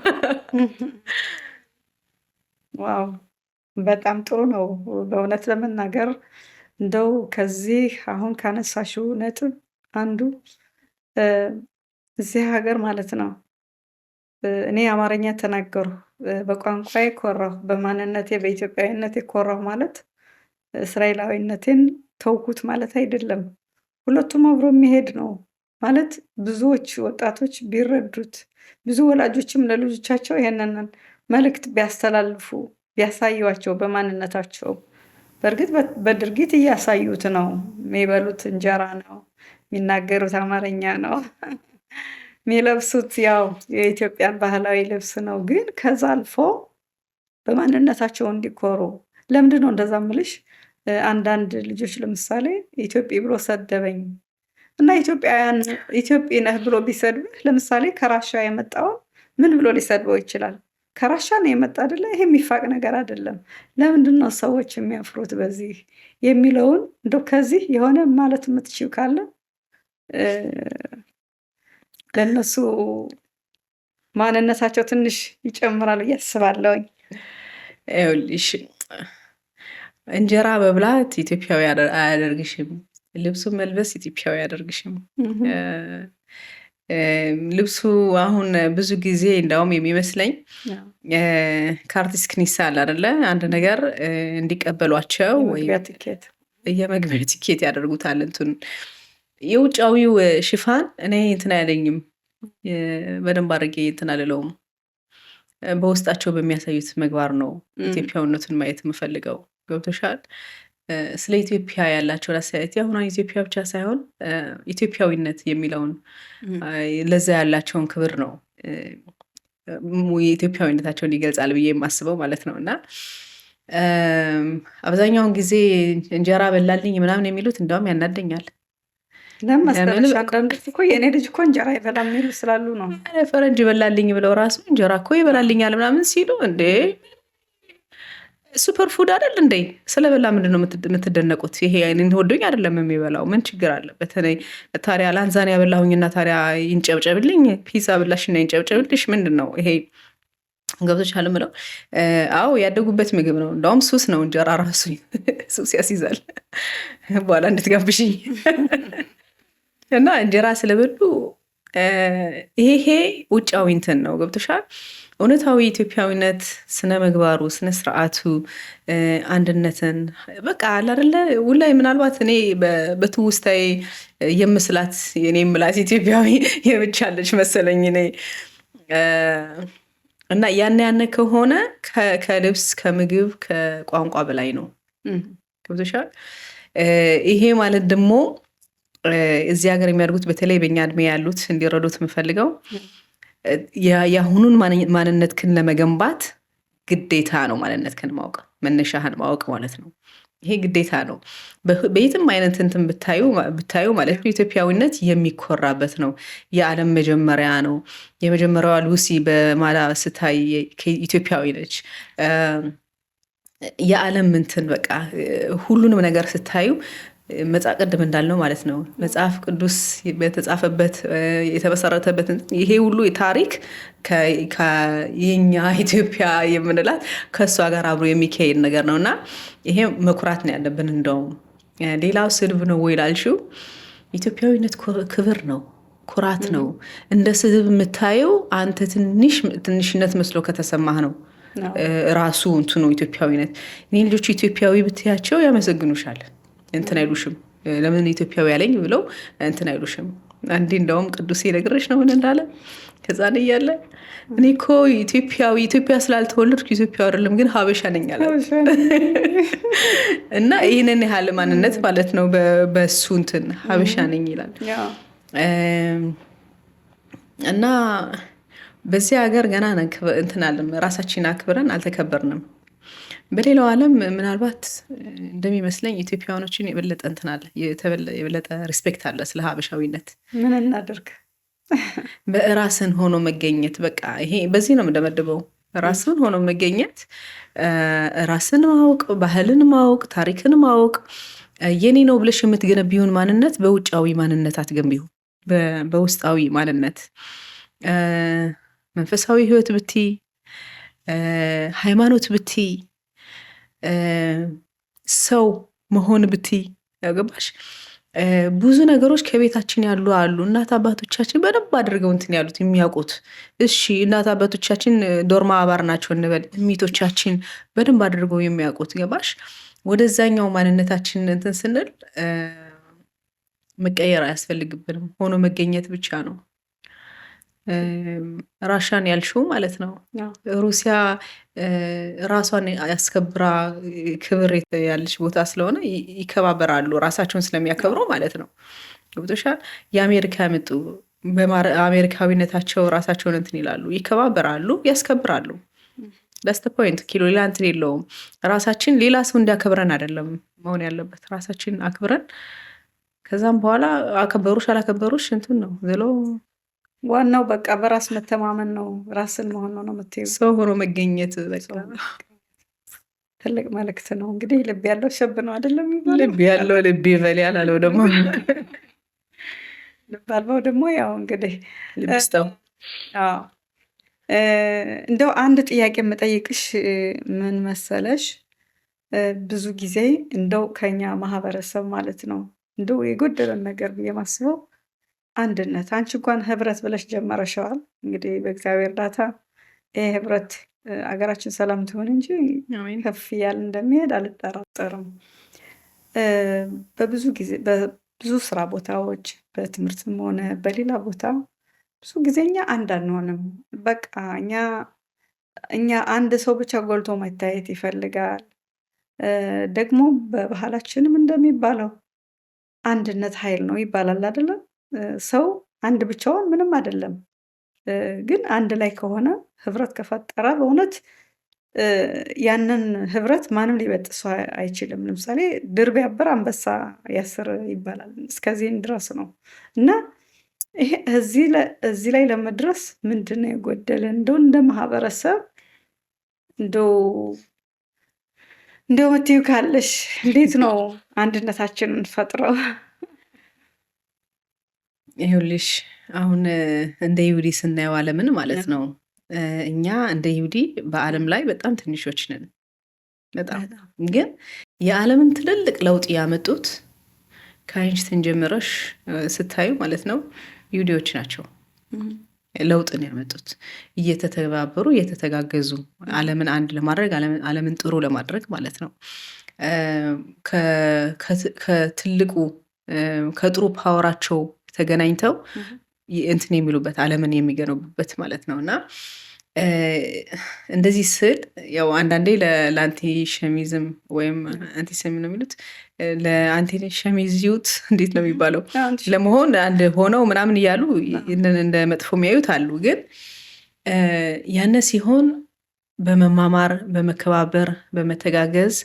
ዋው በጣም ጥሩ ነው። በእውነት ለመናገር እንደው ከዚህ አሁን ካነሳሽው ነጥብ አንዱ እዚህ ሀገር ማለት ነው እኔ አማርኛ ተናገሩ፣ በቋንቋዬ ኮራሁ፣ በማንነቴ በኢትዮጵያዊነቴ ኮራሁ ማለት እስራኤላዊነቴን ተውኩት ማለት አይደለም። ሁለቱም አብሮ የሚሄድ ነው ማለት ብዙዎች ወጣቶች ቢረዱት፣ ብዙ ወላጆችም ለልጆቻቸው ይሄንን መልእክት ቢያስተላልፉ ቢያሳዩዋቸው በማንነታቸው። በእርግጥ በድርጊት እያሳዩት ነው። የሚበሉት እንጀራ ነው፣ የሚናገሩት አማርኛ ነው፣ የሚለብሱት ያው የኢትዮጵያን ባህላዊ ልብስ ነው። ግን ከዛ አልፎ በማንነታቸው እንዲኮሩ ለምንድን ነው እንደዛ ምልሽ? አንዳንድ ልጆች ለምሳሌ ኢትዮጵያ ብሎ ሰደበኝ እና ኢትዮጵያውያን ኢትዮጵያ ነህ ብሎ ቢሰድብህ ለምሳሌ ከራሻ የመጣውን ምን ብሎ ሊሰድበው ይችላል? ከራሻ ነው የመጣ አይደለ? ይሄ የሚፋቅ ነገር አይደለም። ለምንድን ነው ሰዎች የሚያፍሩት በዚህ የሚለውን እንደው ከዚህ የሆነ ማለት የምትችይው ካለ ለነሱ ማንነታቸው ትንሽ ይጨምራል ብዬ አስባለሁኝ። ይኸውልሽ እንጀራ መብላት ኢትዮጵያዊ አያደርግሽም፣ ልብሱን መልበስ ኢትዮጵያዊ አያደርግሽም። ልብሱ አሁን ብዙ ጊዜ እንዳውም የሚመስለኝ ከአርቲስት ክኒሳ አለ አይደለ? አንድ ነገር እንዲቀበሏቸው የመግቢያ ቲኬት ያደርጉታል። እንትን የውጫዊው ሽፋን እኔ እንትን አይለኝም፣ በደንብ አድርጌ እንትን አልለውም። በውስጣቸው በሚያሳዩት ምግባር ነው ኢትዮጵያዊነቱን ማየት የምፈልገው። ገብቶሻል? ስለ ኢትዮጵያ ያላቸውን አስተያየት አሁን ኢትዮጵያ ብቻ ሳይሆን ኢትዮጵያዊነት የሚለውን ለዛ ያላቸውን ክብር ነው የኢትዮጵያዊነታቸውን ይገልጻል ብዬ የማስበው ማለት ነው። እና አብዛኛውን ጊዜ እንጀራ በላልኝ ምናምን የሚሉት እንደውም ያናደኛል። ለማስተላለሽ አንዳንድ እኮ የኔ ልጅ እኮ እንጀራ ይበላል የሚሉ ስላሉ ነው። ፈረንጅ ይበላልኝ ብለው ራሱ እንጀራ እኮ ይበላልኛል ምናምን ሲሉ እንዴ ሱፐር ፉድ አይደል እንዴ? ስለበላ ምንድን ነው የምትደነቁት? ይሄ አይነት ወዶኝ አይደለም የሚበላው፣ ምን ችግር አለ? በተለይ ታዲያ ላንዛኒያ በላሁኝና ታዲያ ይንጨብጨብልኝ፣ ፒዛ ብላሽና ይንጨብጨብልሽ ምንድን ነው ይሄ? ገብቶሻል የምለው? አዎ ያደጉበት ምግብ ነው። እንደውም ሱስ ነው እንጀራ ራሱ ሱስ ያስይዛል። በኋላ እንድትጋብሽኝ እና እንጀራ ስለበሉ ይሄ ውጫዊ እንትን ነው። ገብቶሻል? እውነታዊ ኢትዮጵያዊነት ስነ ምግባሩ፣ ስነ ስርዓቱ፣ አንድነትን በቃ አለ አይደለ? ውላይ ምናልባት እኔ በትውስታዬ የምስላት የኔ ምላት ኢትዮጵያዊ የብቻለች መሰለኝ እኔ እና ያነ ከሆነ ከልብስ ከምግብ ከቋንቋ በላይ ነው። ገብቶሻል? ይሄ ማለት ደግሞ እዚህ ሀገር የሚያድጉት በተለይ በእኛ እድሜ ያሉት እንዲረዱት የምፈልገው የአሁኑን ማንነትክን ለመገንባት ግዴታ ነው። ማንነትክን ማወቅ፣ መነሻህን ማወቅ ማለት ነው። ይሄ ግዴታ ነው። በየትም አይነት እንትን ብታዩ ማለት ነው ኢትዮጵያዊነት የሚኮራበት ነው። የዓለም መጀመሪያ ነው። የመጀመሪያዋ ሉሲ በማላ ስታይ ኢትዮጵያዊ ነች። የዓለም እንትን በቃ ሁሉንም ነገር ስታዩ ቅድም እንዳልነው ማለት ነው መጽሐፍ ቅዱስ በተጻፈበት የተመሰረተበት ይሄ ሁሉ ታሪክ የኛ ኢትዮጵያ የምንላት ከእሷ ጋር አብሮ የሚካሄድ ነገር ነው እና ይሄ መኩራት ነው ያለብን። እንደውም ሌላው ስድብ ነው ወይ ላልሽው ኢትዮጵያዊነት ክብር ነው፣ ኩራት ነው። እንደ ስድብ የምታየው አንተ ትንሽነት መስሎ ከተሰማህ ነው ራሱ እንትኑ ኢትዮጵያዊነት። እኔ ልጆቹ ኢትዮጵያዊ ብትያቸው ያመሰግኑሻል፣ እንትን አይሉሽም። ለምን ኢትዮጵያዊ ያለኝ ብለው እንትን አይሉሽም። አንዴ እንደውም ቅዱስ ነግሬሽ ነው ምን እንዳለ ከዛን እያለ እኔ እኮ ኢትዮጵያ ስላልተወለድኩ ኢትዮጵያ አይደለም ግን ሀበሻ ነኝ አለ እና ይህንን ያህል ማንነት ማለት ነው በሱ እንትን ሀበሻ ነኝ ይላል። እና በዚህ ሀገር ገና እንትን አለም ራሳችን አክብረን አልተከበርንም። በሌላው ዓለም ምናልባት እንደሚመስለኝ ኢትዮጵያውያኖችን የበለጠ እንትን አለ፣ የበለጠ ሪስፔክት አለ ስለ ሀበሻዊነት። ምን እናደርግ? በራስን ሆኖ መገኘት በቃ ይሄ በዚህ ነው የምደመድበው። ራስን ሆኖ መገኘት፣ ራስን ማወቅ፣ ባህልን ማወቅ፣ ታሪክን ማወቅ። የኔ ነው ብለሽ የምትገነቢውን ማንነት በውጫዊ ማንነት አትገንቢው፣ በውስጣዊ ማንነት። መንፈሳዊ ህይወት ብቲ፣ ሃይማኖት ብቲ፣ ሰው መሆን ብቲ፣ ያገባሽ ብዙ ነገሮች ከቤታችን ያሉ አሉ። እናት አባቶቻችን በደንብ አድርገው እንትን ያሉት የሚያውቁት። እሺ እናት አባቶቻችን ዶርማ አባር ናቸው እንበል፣ ሚቶቻችን በደንብ አድርገው የሚያውቁት። ገባሽ? ወደዛኛው ማንነታችን እንትን ስንል መቀየር አያስፈልግብንም፣ ሆኖ መገኘት ብቻ ነው። ራሻን ያልሽው ማለት ነው። ሩሲያ ራሷን ያስከብራ ክብር ያለች ቦታ ስለሆነ ይከባበራሉ፣ ራሳቸውን ስለሚያከብሩ ማለት ነው። ገብቶሻል? የአሜሪካ ያመጡ በአሜሪካዊነታቸው ራሳቸውን እንትን ይላሉ፣ ይከባበራሉ፣ ያስከብራሉ። ዳስተ ፖይንት ኪሎ ሌላ እንትን የለውም። ራሳችን ሌላ ሰው እንዲያከብረን አይደለም መሆን ያለበት፣ ራሳችን አክብረን ከዛም በኋላ አከበሩሽ አላከበሩሽ እንትን ነው ዘሎ ዋናው በቃ በራስ መተማመን ነው፣ ራስን መሆን ነው የምትይው። ሰው ሆኖ መገኘት በቃ ትልቅ መልእክት ነው። እንግዲህ ልብ ያለው ሸብ ነው አይደለም የሚባለው? ልብ ያለው ልብ ይበል ያላለው ደግሞ ልብ አልባው ደግሞ ያው እንግዲህ ልብ ይስጠው። እንደው አንድ ጥያቄ የምጠይቅሽ ምን መሰለሽ፣ ብዙ ጊዜ እንደው ከኛ ማህበረሰብ ማለት ነው እንደው የጎደለን ነገር ብዬ ማስበው አንድነት። አንቺ እንኳን ህብረት ብለሽ ጀመረሸዋል። እንግዲህ በእግዚአብሔር እርዳታ ይሄ ህብረት አገራችን ሰላም ትሆን እንጂ ከፍ እያለ እንደሚሄድ አልጠራጠርም። በብዙ ጊዜ በብዙ ስራ ቦታዎች በትምህርትም ሆነ በሌላ ቦታ ብዙ ጊዜ እኛ አንድ አንሆንም። በቃ እኛ አንድ ሰው ብቻ ጎልቶ መታየት ይፈልጋል። ደግሞ በባህላችንም እንደሚባለው አንድነት ኃይል ነው ይባላል አይደለም? ሰው አንድ ብቻውን ምንም አይደለም። ግን አንድ ላይ ከሆነ ህብረት ከፈጠረ በእውነት ያንን ህብረት ማንም ሊበጥሰው አይችልም። ለምሳሌ ድር ቢያብር አንበሳ ያስር ይባላል። እስከዚህም ድረስ ነው እና ይሄ እዚህ ላይ ለመድረስ ምንድን ነው የጎደለ? እንደው እንደ ማህበረሰብ እንደው መትዩ ካለሽ እንዴት ነው አንድነታችንን ፈጥረው? ይኸውልሽ አሁን እንደ ይሁዲ ስናየው ዓለምን ማለት ነው፣ እኛ እንደ ይሁዲ በዓለም ላይ በጣም ትንሾች ነን። በጣም ግን የዓለምን ትልልቅ ለውጥ ያመጡት ከአይንሽተን ጀምረሽ ስታዩ ማለት ነው ይሁዲዎች ናቸው ለውጥን ያመጡት። እየተተባበሩ እየተተጋገዙ ዓለምን አንድ ለማድረግ ዓለምን ጥሩ ለማድረግ ማለት ነው። ከትልቁ ከጥሩ ፓወራቸው ተገናኝተው እንትን የሚሉበት ዓለምን የሚገነቡበት ማለት ነው። እና እንደዚህ ስል ያው አንዳንዴ ለአንቲሸሚዝም ወይም አንቲሰሚ ነው የሚሉት፣ ለአንቲሸሚዝዩት እንዴት ነው የሚባለው ለመሆን አንድ ሆነው ምናምን እያሉ እንደ መጥፎ የሚያዩት አሉ። ግን ያነ ሲሆን በመማማር በመከባበር በመተጋገዝ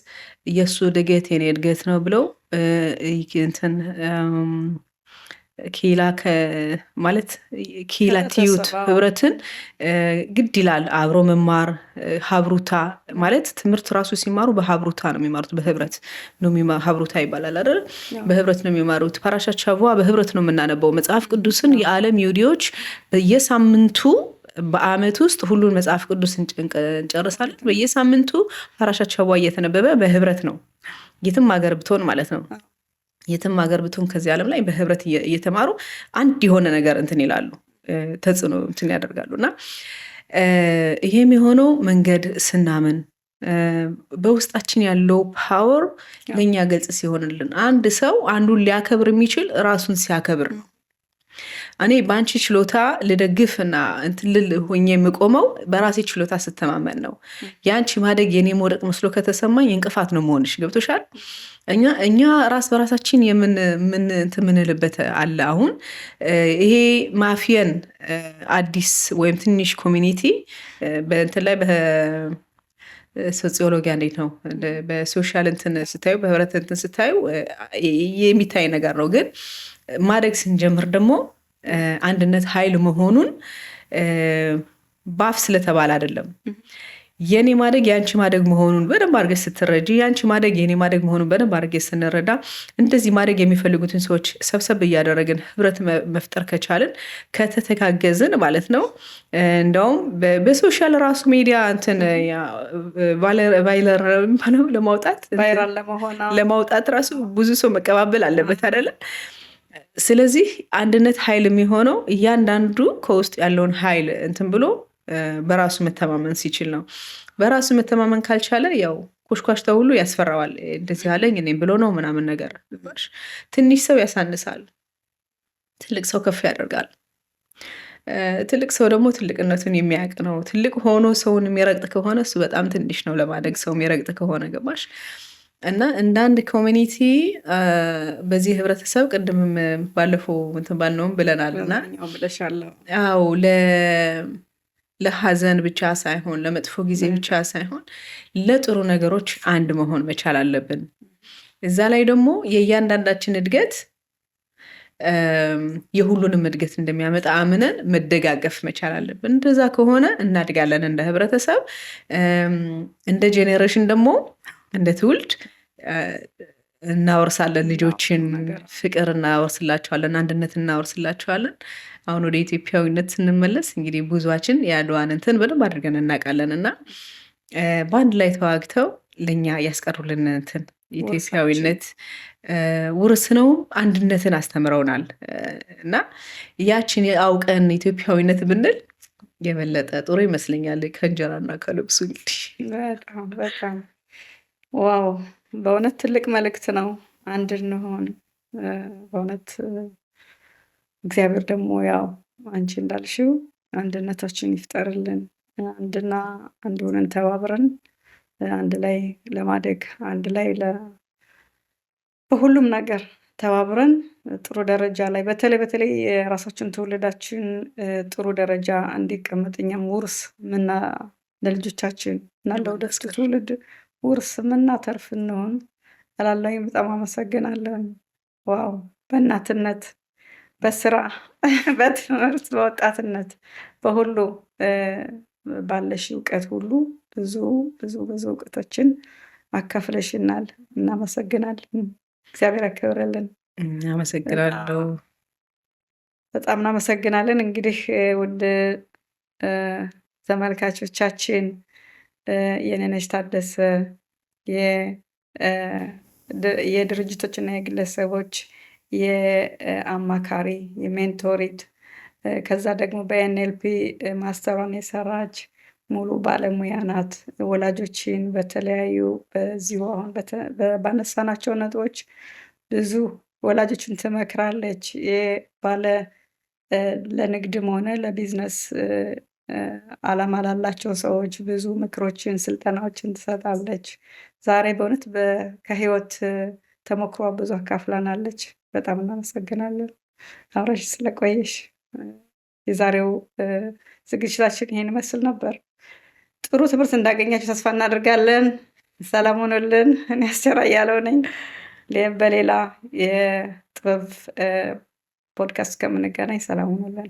የእሱ እድገት የኔ እድገት ነው ብለው እንትን ማለት ኪላትዩት ህብረትን ግድ ይላል። አብሮ መማር ሀብሩታ ማለት ትምህርት ራሱ ሲማሩ በሀብሩታ ነው የሚማሩት፣ በህብረት ነው ሀብሩታ ይባላል አይደል? በህብረት ነው የሚማሩት። ፓራሻት ሻቡአ በህብረት ነው የምናነበው። መጽሐፍ ቅዱስን የዓለም ይሁዲዎች በየሳምንቱ በአመት ውስጥ ሁሉን መጽሐፍ ቅዱስ እንጨርሳለን። በየሳምንቱ ፓራሻት ሻቡአ እየተነበበ በህብረት ነው፣ የትም ሀገር ብትሆን ማለት ነው። የትም ሀገር ብትሆን ከዚህ ዓለም ላይ በህብረት እየተማሩ አንድ የሆነ ነገር እንትን ይላሉ፣ ተጽዕኖ እንትን ያደርጋሉ። እና ይሄም የሆነው መንገድ ስናምን በውስጣችን ያለው ፓወር ለእኛ ገልጽ ሲሆንልን፣ አንድ ሰው አንዱን ሊያከብር የሚችል ራሱን ሲያከብር ነው። እኔ በአንቺ ችሎታ ልደግፍ እና እንትን ልል ሆኜ የምቆመው በራሴ ችሎታ ስተማመን ነው። የአንቺ ማደግ የኔ መውደቅ መስሎ ከተሰማኝ እንቅፋት ነው መሆንሽ። ገብቶሻል? እኛ ራስ በራሳችን የምንልበት አለ። አሁን ይሄ ማፊየን አዲስ ወይም ትንሽ ኮሚኒቲ በእንትን ላይ ሶሲዮሎጂ እንዴት ነው በሶሻል እንትን ስታዩ በህብረት እንትን ስታዩ የሚታይ ነገር ነው። ግን ማደግ ስንጀምር ደግሞ አንድነት ኃይል መሆኑን ባፍ ስለተባለ አይደለም። የኔ ማደግ የአንቺ ማደግ መሆኑን በደንብ አድርገሽ ስትረጂ፣ የአንቺ ማደግ የኔ ማደግ መሆኑን በደንብ አድርገሽ ስንረዳ፣ እንደዚህ ማደግ የሚፈልጉትን ሰዎች ሰብሰብ እያደረግን ህብረት መፍጠር ከቻልን ከተተጋገዝን ማለት ነው። እንደውም በሶሻል ራሱ ሚዲያ እንትን ቫይለር ለማውጣት ራሱ ብዙ ሰው መቀባበል አለበት አይደለ? ስለዚህ አንድነት ኃይል የሚሆነው እያንዳንዱ ከውስጥ ያለውን ኃይል እንትን ብሎ በራሱ መተማመን ሲችል ነው። በራሱ መተማመን ካልቻለ ያው ኮሽኳሽታ ሁሉ ያስፈራዋል። እንደዚህ ያለኝ እኔም ብሎ ነው ምናምን ነገር። ትንሽ ሰው ያሳንሳል፣ ትልቅ ሰው ከፍ ያደርጋል። ትልቅ ሰው ደግሞ ትልቅነቱን የሚያውቅ ነው። ትልቅ ሆኖ ሰውን የሚረግጥ ከሆነ እሱ በጣም ትንሽ ነው ለማደግ ሰው የሚረግጥ ከሆነ ገባሽ? እና እንደ አንድ ኮሚኒቲ በዚህ ህብረተሰብ ቅድምም ባለፈው እንትን ባልነውም ብለናል እና አዎ ለሐዘን ብቻ ሳይሆን ለመጥፎ ጊዜ ብቻ ሳይሆን ለጥሩ ነገሮች አንድ መሆን መቻል አለብን። እዛ ላይ ደግሞ የእያንዳንዳችን እድገት የሁሉንም እድገት እንደሚያመጣ አምነን መደጋገፍ መቻል አለብን። እንደዛ ከሆነ እናድጋለን እንደ ህብረተሰብ፣ እንደ ጄኔሬሽን ደግሞ እንደ ትውልድ እናወርሳለን። ልጆችን ፍቅር እናወርስላቸዋለን፣ አንድነት እናወርስላቸዋለን። አሁን ወደ ኢትዮጵያዊነት ስንመለስ እንግዲህ ብዙችን የአድዋን እንትን በደንብ አድርገን እናውቃለን እና በአንድ ላይ ተዋግተው ለእኛ ያስቀሩልን እንትን ኢትዮጵያዊነት ውርስ ነው። አንድነትን አስተምረውናል እና ያችን አውቀን ኢትዮጵያዊነት ብንል የበለጠ ጥሩ ይመስለኛል ከእንጀራና ከልብሱ። እንግዲህ በጣም በጣም ዋው! በእውነት ትልቅ መልእክት ነው። አንድ እንሆን በእውነት እግዚአብሔር ደግሞ ያው አንቺ እንዳልሽው አንድነታችን ይፍጠርልን። አንድና አንድ ሆነን ተባብረን አንድ ላይ ለማደግ አንድ ላይ በሁሉም ነገር ተባብረን ጥሩ ደረጃ ላይ በተለይ የራሳችን ትውልዳችን ጥሩ ደረጃ እንዲቀመጥ እኛም ውርስ ምና ለልጆቻችን እና ለወደፊቱ ትውልድ ውርስ ምናተርፍ እንሆን እላለሁ። በጣም አመሰግናለሁ። ዋው! በእናትነት በስራ በትምህርት በወጣትነት በሁሉ ባለሽ እውቀት ሁሉ ብዙ እውቀቶችን አካፍለሽናል። እናመሰግናለን። እግዚአብሔር ያክብርልን። አመሰግናለሁ። በጣም እናመሰግናለን። እንግዲህ ውድ ተመልካቾቻችን የኔነሽ ታደሰ የድርጅቶችና የግለሰቦች የአማካሪ የሜንቶሪት ከዛ ደግሞ በኤንኤልፒ ማስተሯን የሰራች ሙሉ ባለሙያ ናት። ወላጆችን በተለያዩ በዚሁ አሁን ባነሳናቸው ነጥቦች ብዙ ወላጆችን ትመክራለች። ባለ ለንግድም ሆነ ለቢዝነስ አላማ ላላቸው ሰዎች ብዙ ምክሮችን፣ ስልጠናዎችን ትሰጣለች። ዛሬ በእውነት ከህይወት ተሞክሯ ብዙ አካፍላናለች። በጣም እናመሰግናለን አብረሽ ስለቆየሽ። የዛሬው ዝግጅታችን ይሄን ይመስል ነበር። ጥሩ ትምህርት እንዳገኛችሁ ተስፋ እናደርጋለን። ሰላም ሆኖልን። እኔ አስቴር አያሌው ነኝ። በሌላ የጥበብ ፖድካስት ከምንገናኝ ሰላም ሆኖልን።